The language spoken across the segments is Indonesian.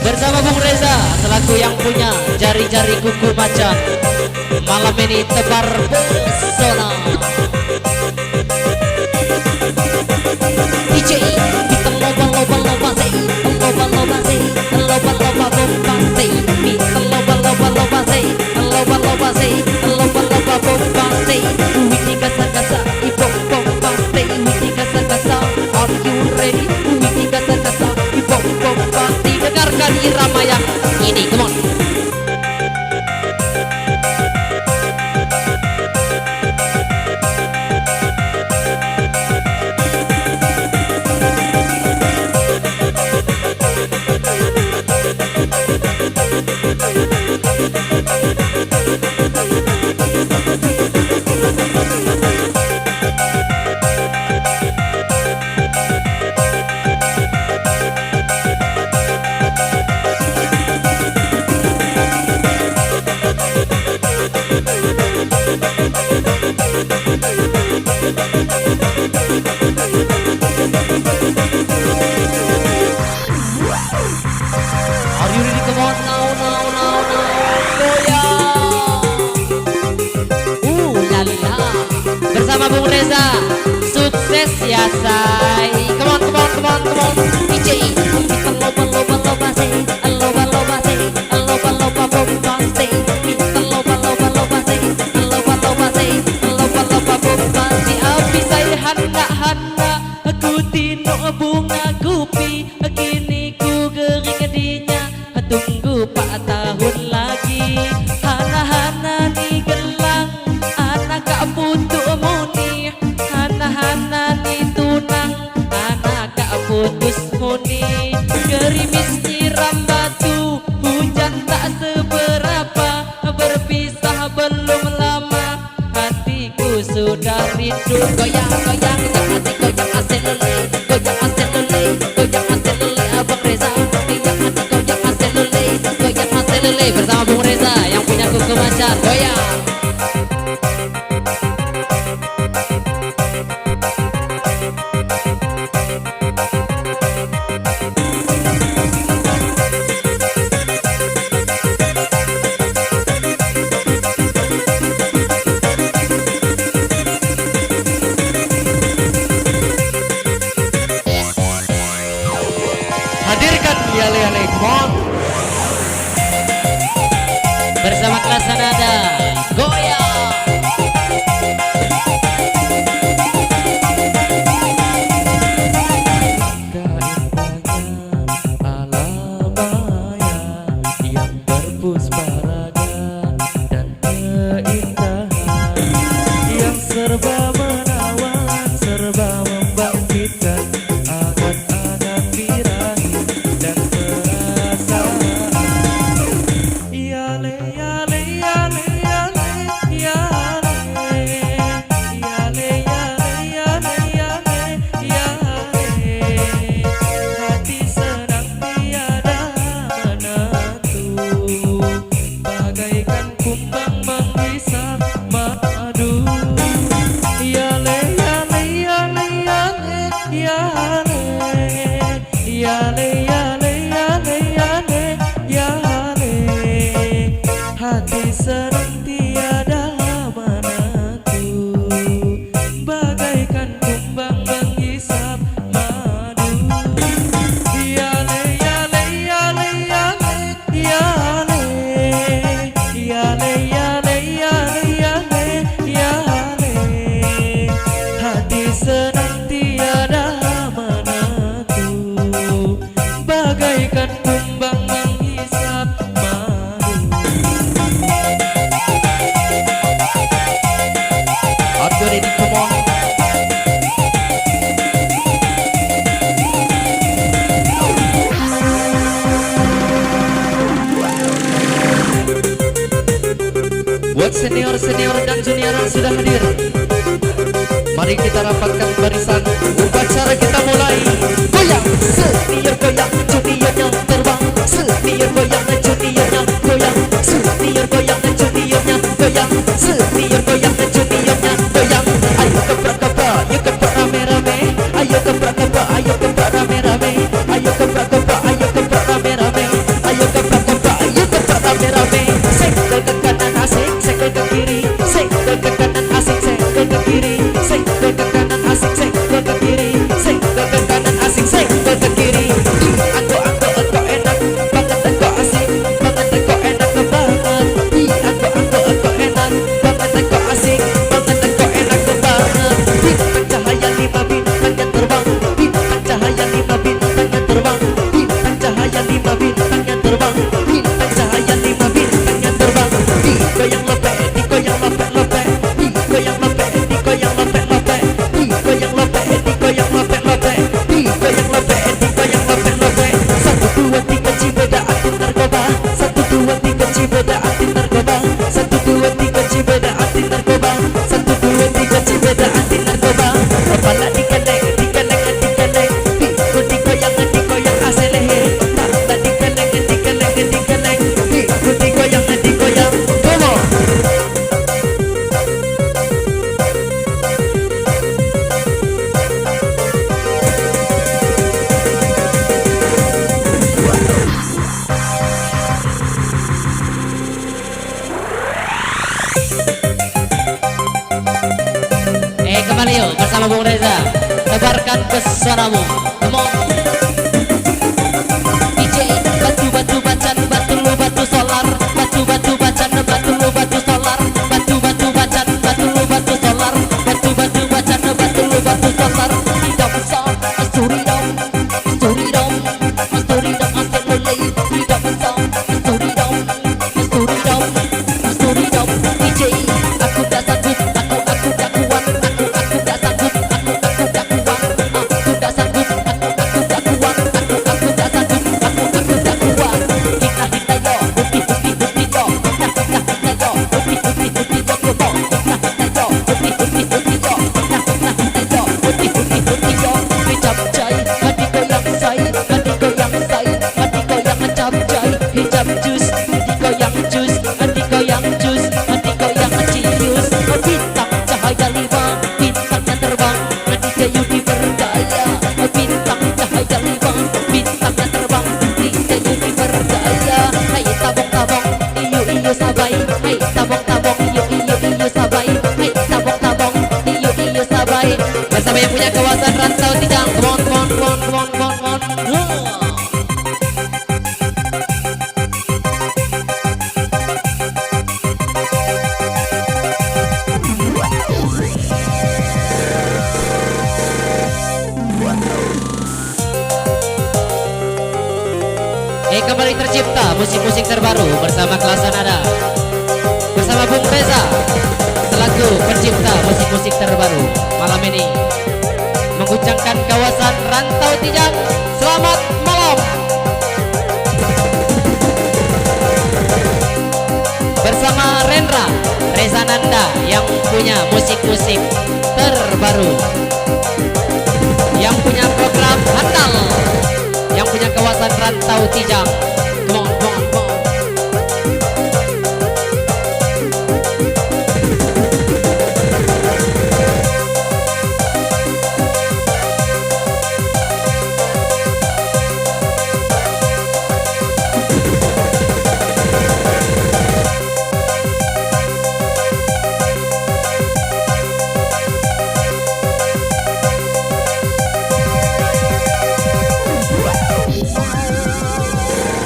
bersama Bung Reza selaku yang punya jari-jari kuku macan. Malam ini tebar pesona. DJ kita loba-loba say, loba-loba say, loba-loba say, kita loba-loba say, loba-loba say, loba-loba say. Wiki gasa-gasa, ipo-ipo say, wiki gasa-gasa. Are you ready? Wiki gasa-gasa, ipo-ipo say. Dengarkan irama yang ini, come on. Bersama Bung Reza, sukses ya say. Come on, come on, come on, come on. DJ, kita loba-loba say, loba-loba say, loba-loba say. Kita loba-loba say, loba-loba say, loba-loba say. Abi say hana-hana, aku tino bunga gupi. Kini ku gering dinya, tunggu 4 tahun lagi. Hana-hana ni gelang, anak kak putu muni. Hana-hana ni tunang, anak kak putus muni. Gerimis nyiram batu, hujan tak seberapa. Berpisah belum lama, hatiku sudah rindu. Goyang-goyang, hati goyang asel lele, goyang asel lele, goyang asel lele. Abang Reza, goyang hati goyang asel lele, goyang asel lele. Bersama Bung Reza yang punya kuku macan, goyang. Hadirkan yale-yale, come on. Bersama kelas nada, goyang. Alamaya yang berpuspa raga dan keindahan, yang serba menawan, serba membangkitkan angan-angan birahi dan perasaan. Yale yale yale yale yale, yale yale yale yale yale. Hati senang tiada menentu, bagaikan kumbang menghisap madu. Yale yale yale yale yale, yale yale yale yale yale. Hati senang tiada menentu, bagaikan kumbang menghisap madu. Yale yale yale yale yale, yale yale yale yale yale. Hati senang tiada menentu, bagaikan kumbang menghisap madu. Are you ready? Come on. Buat senior-senior dan junior yang sudah hadir, mari kita rapatkan barisan. Upacara kita mulai. Goyang, senior goyang, juniornya terbang. Senior goyang, juniornya goyang. Senior goyang, juniornya goyang. Senior goyang, juniornya goyang. Ayo keprak-keprak, ayo keprak rame-rame. Ayo keprak-keprak, ayo keprak rame-rame. Ayo keprak-keprak, ayo keprak rame-rame. suaramu. Come on. DJ batu batu bacan batu lu batu solar, batu batu bacan batu lu batu solar, batu batu bacan batu lu batu solar, batu batu bacan batu lu batu solar. Tidak besar asturi dom asturi dom asturi dom asturi tidak besar asturi dom asturi dom asturi dom. DJ aku dah sanggup aku dah kuat aku dah sanggup aku dah kuat aku dah sanggup aku dah kuat aku dah sanggup aku dah kuat. Kita yo uti uti uti yo kita yo uti uti uti yo kita yo uti uti uti yo kita yo uti uti uti yo. Hijab jai hati goyang say hati goyang say hati goyang capcay hijab jus hati goyang jus hati goyang jus hati goyang cius. Bintang cahaya lima bintangnya terbang hati Yudi berdaya. Bintang cahaya lima bintangnya terbang hati Yudi berdaya. Hai tabong tabong iyo iyo sabai hai tabong tabong iyo iyo iyo sabai hai tabong tabong iyo iyo sabai. Bersama yang punya kawasan Rantau Tijang. Come on come on come on come on come on come on. Kembali tercipta musik-musik terbaru bersama Klasa Nada, bersama Bung Reza selaku pencipta musik-musik terbaru malam ini mengguncangkan kawasan Rantau Tijang. Selamat malam. Bersama Rendra Reza Nanda yang punya musik-musik terbaru, yang punya program handal, yang punya kawasan Rantau Tijang. Come on, come on, come on.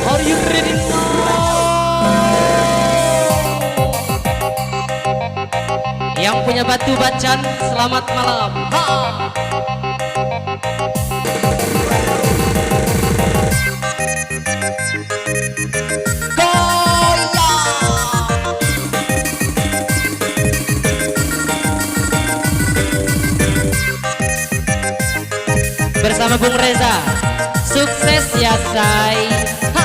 Are you ready now? Yang punya batu bacan, selamat malam. Ha! Bersama Bung Reza, sukses ya say. Ha!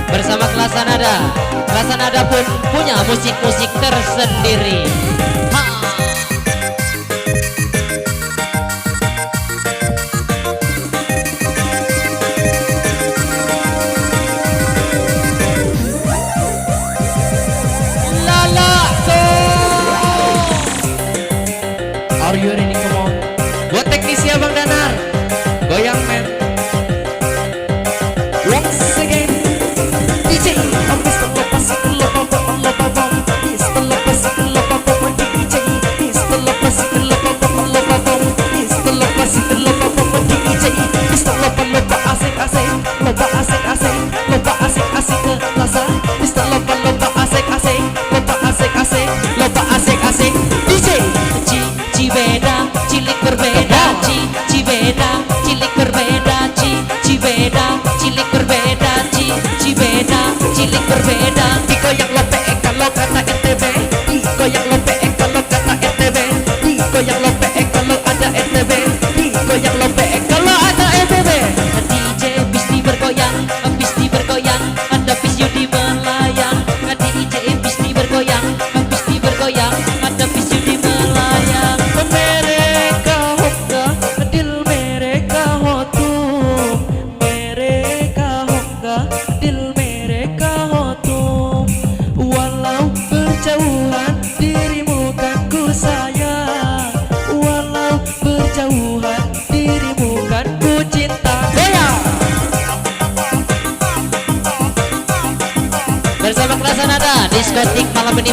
Bersama Klasa Nada, Klasa Nada pun punya musik-musik tersendiri. Ha! Lala, go! Are you ready? Come on. Buat teknisi Abang Danar, goyang men. Once again. DJ, I'm Mr. Lopas, DJ,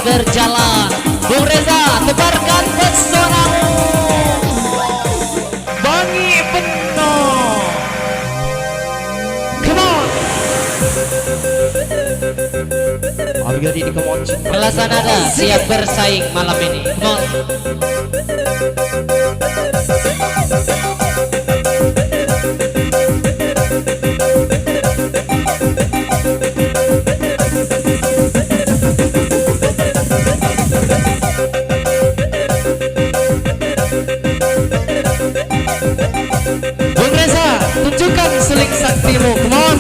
berjalan. Bung Reza, tebarkan pesonamu. Bangi penuh. Come on. Abigail ini come on. Relasanada siap bersaing malam ini. Come on. Bung Reza, tunjukkan seling saktimu. Come on.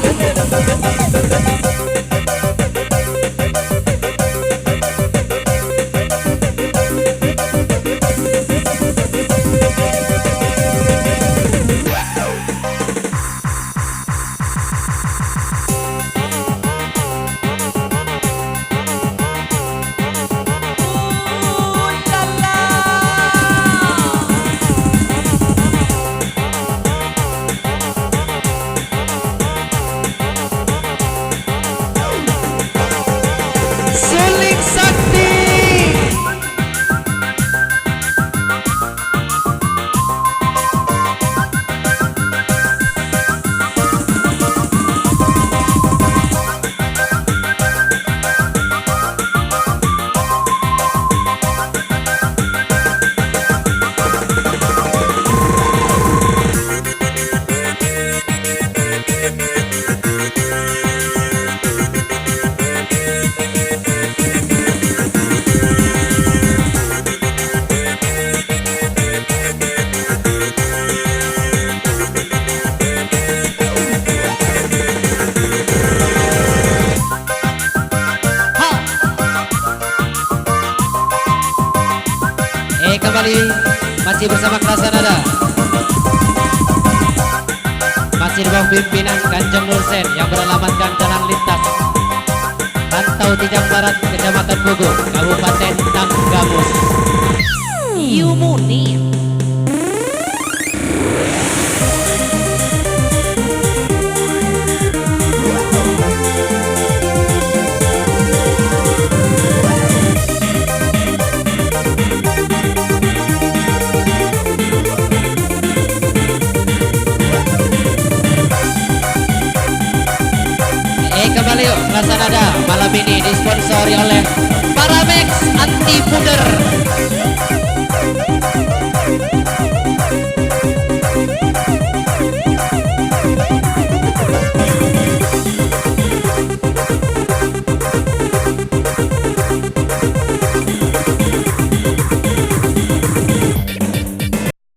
Seling sakti. Kembali masih bersama Relasanada, masih di bawah pimpinan Kanjeng Nursen yang beralamatkan Jalan Lintas Rantau Tijang Barat, Kecamatan Bugu, Kabupaten Tanggamus. Yumuni. Kembali yuk, Relasanada malam ini disponsori oleh Paramex Anti Puder.